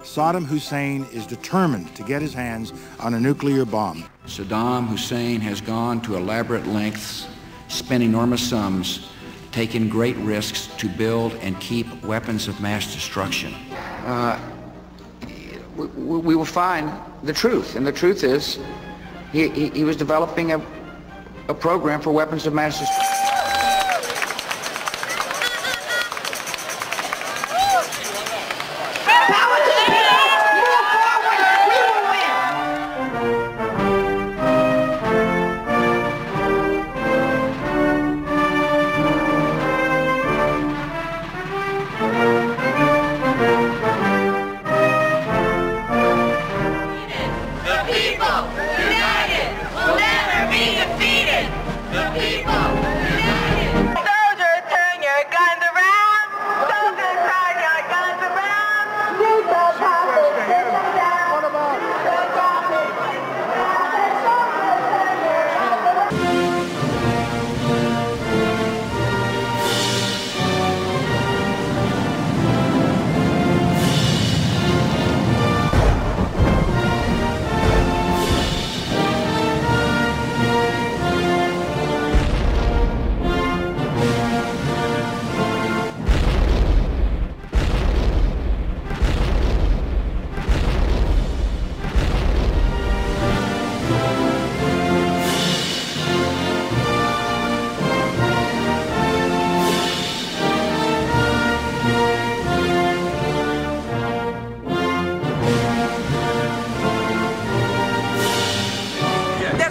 Saddam Hussein is determined to get his hands on a nuclear bomb. Saddam Hussein has gone to elaborate lengths, spent enormous sums, taken great risks to build and keep weapons of mass destruction. We will find the truth, and the truth is he was developing a program for weapons of mass destruction.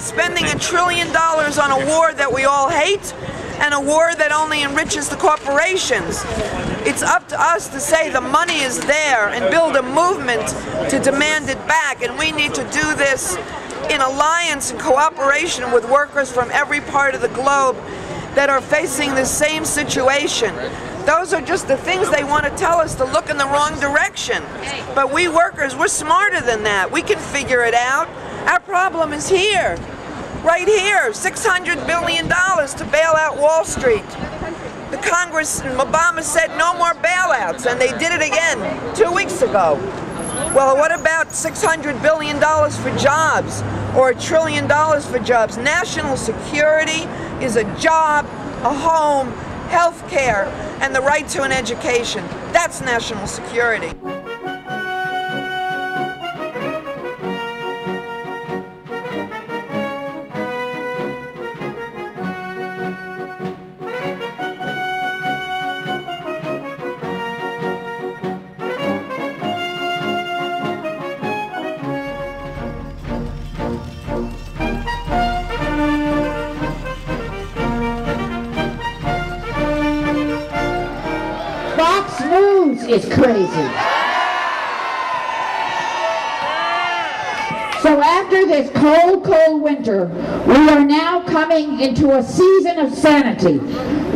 Spending $1 trillion on a war that we all hate and a war that only enriches the corporations. It's up to us to say the money is there and build a movement to demand it back, and we need to do this in alliance and cooperation with workers from every part of the globe that are facing the same situation. Those are just the things they want to tell us to look in the wrong direction. But we workers, we're smarter than that. We can figure it out. Our problem is here. Right here, $600 billion to bail out Wall Street. The Congress and Obama said no more bailouts, and they did it again 2 weeks ago. Well, what about $600 billion for jobs, or $1 trillion for jobs? National security is a job, a home, health care, and the right to an education. That's national security. Is crazy. So after this cold winter, we are now coming into a season of sanity.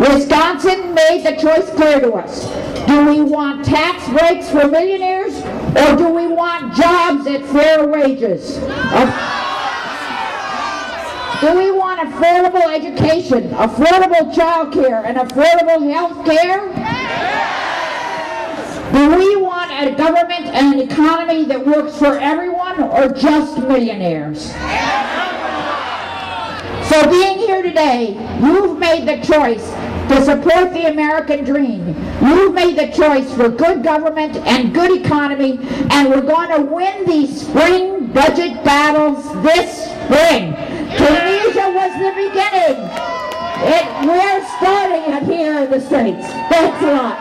Wisconsin made the choice clear to us. Do we want tax breaks for millionaires, or do we want jobs at fair wages? Do we want affordable education, affordable child care, and affordable health care? Do we want a government and an economy that works for everyone, or just millionaires? So being here today, you've made the choice to support the American dream. You've made the choice for good government and good economy, and we're going to win these spring budget battles this spring. Tunisia was the beginning. We're starting it here in the States. Thanks a lot.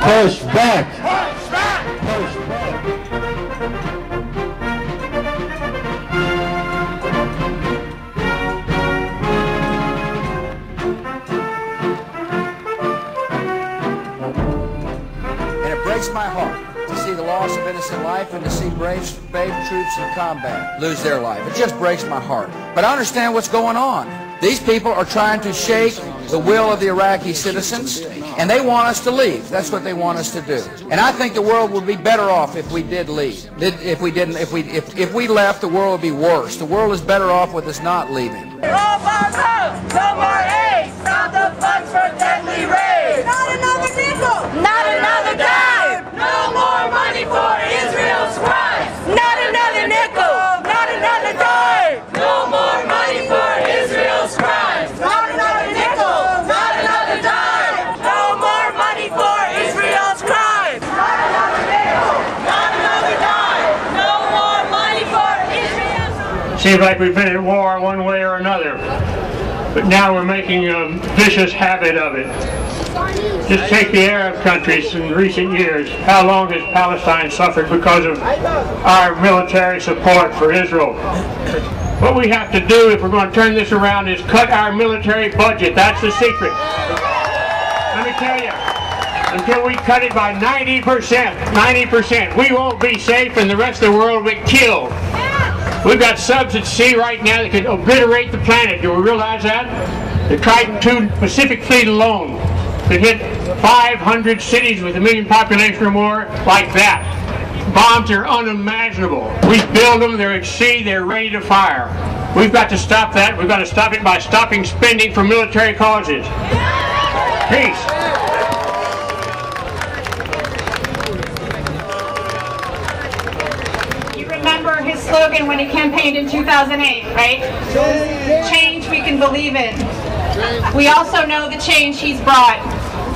Push back! Push back! Push back! And it breaks my heart to see the loss of innocent life and to see brave troops in combat lose their life. It just breaks my heart. But I understand what's going on. These people are trying to shake the will of the Iraqi citizens, and they want us to leave. That's what they want us to do. And I think the world would be better off if we did leave. If we left, the world would be worse. The world is better off with us not leaving. No more votes, no more aid, stop the funds for deadly raids. Not another nickel, not another dime. No more money for Israel's crimes. Not another nickel, not another dime. No more money for Israel's crimes. Not another nickel, not another dime. No more money for Israel's crimes. Not another nickel, not another dime. No more money for Israel's crimes. Seems like we've been at war one way or another, but now we're making a vicious habit of it. Just take the Arab countries in recent years. How long has Palestine suffered because of our military support for Israel? What we have to do if we're going to turn this around is cut our military budget. That's the secret. Let me tell you, until we cut it by 90%, we won't be safe and the rest of the world will be killed. We've got subs at sea right now that could obliterate the planet. Do we realize that? The Triton II Pacific Fleet alone could hit 500 cities with 1 million population or more like that. Bombs are unimaginable. We build them, they're at sea, they're ready to fire. We've got to stop that. We've got to stop it by stopping spending for military causes. Peace. Remember his slogan when he campaigned in 2008, right? Change we can believe in. We also know the change he's brought.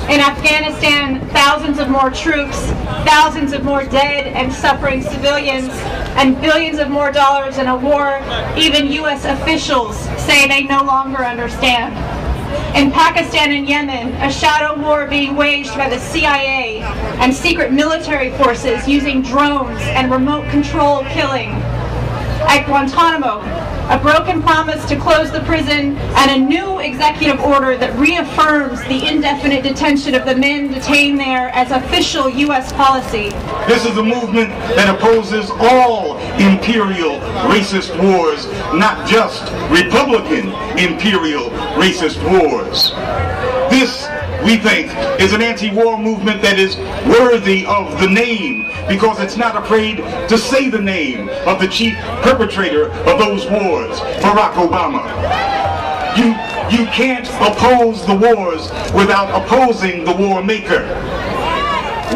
In Afghanistan, thousands of more troops, thousands of more dead and suffering civilians, and billions of more dollars in a war even U.S. officials say they no longer understand. In Pakistan and Yemen, a shadow war being waged by the CIA and secret military forces using drones and remote control killing. At Guantanamo, a broken promise to close the prison and a new executive order that reaffirms the indefinite detention of the men detained there as official U.S. policy. This is a movement that opposes all imperial racist wars, not just Republican imperial racist wars. This, we think, is an anti-war movement that is worthy of the name, because it's not afraid to say the name of the chief perpetrator of those wars, Barack Obama. You can't oppose the wars without opposing the war maker.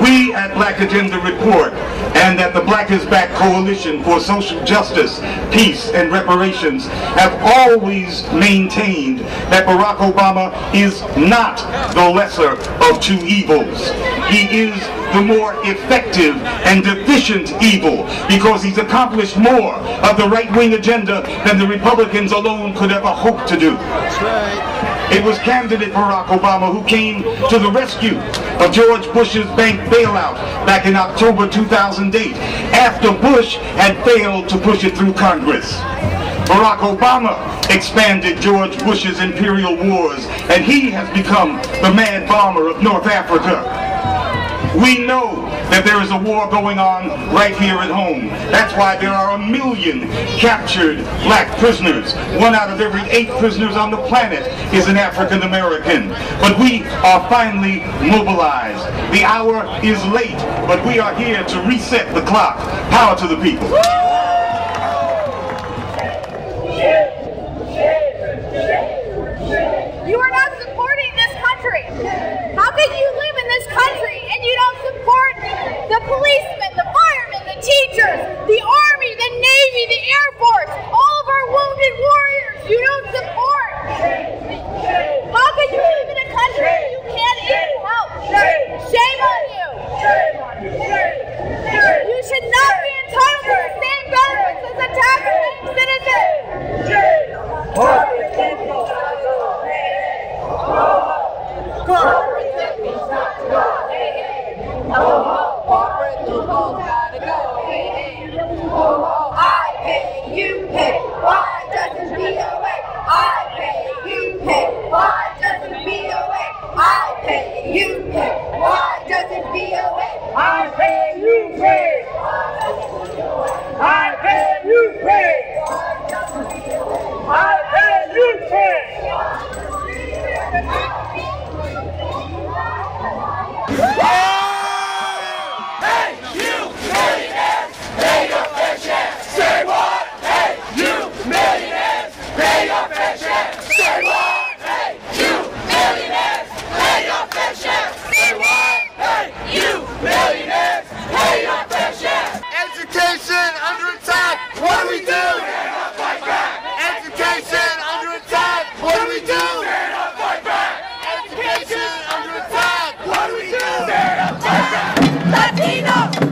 We at Black Agenda Report and at the Black is Back Coalition for Social Justice, Peace, and Reparations have always maintained that Barack Obama is not the lesser of two evils. He is the more effective and efficient evil, because he's accomplished more of the right-wing agenda than the Republicans alone could ever hope to do. That's right. It was candidate Barack Obama who came to the rescue of George Bush's bank bailout back in October 2008, after Bush had failed to push it through Congress. Barack Obama expanded George Bush's imperial wars, and he has become the mad bomber of North Africa. We know that there is a war going on right here at home. That's why there are 1 million captured black prisoners. 1 out of every 8 prisoners on the planet is an African American. But we are finally mobilized. The hour is late, but we are here to reset the clock. Power to the people. You are not supporting this country. How can you live in this country and you don't support the policemen, the firemen, the teachers, the Army, the Navy, the Air Force, all of our wounded warriors you don't support? How can you live in a country where you can't even help? Shame on you. You should not be entitled to the same benefits we do? Stand up, fight back. Education under attack. What do we do? Stand up, fight back. Latino.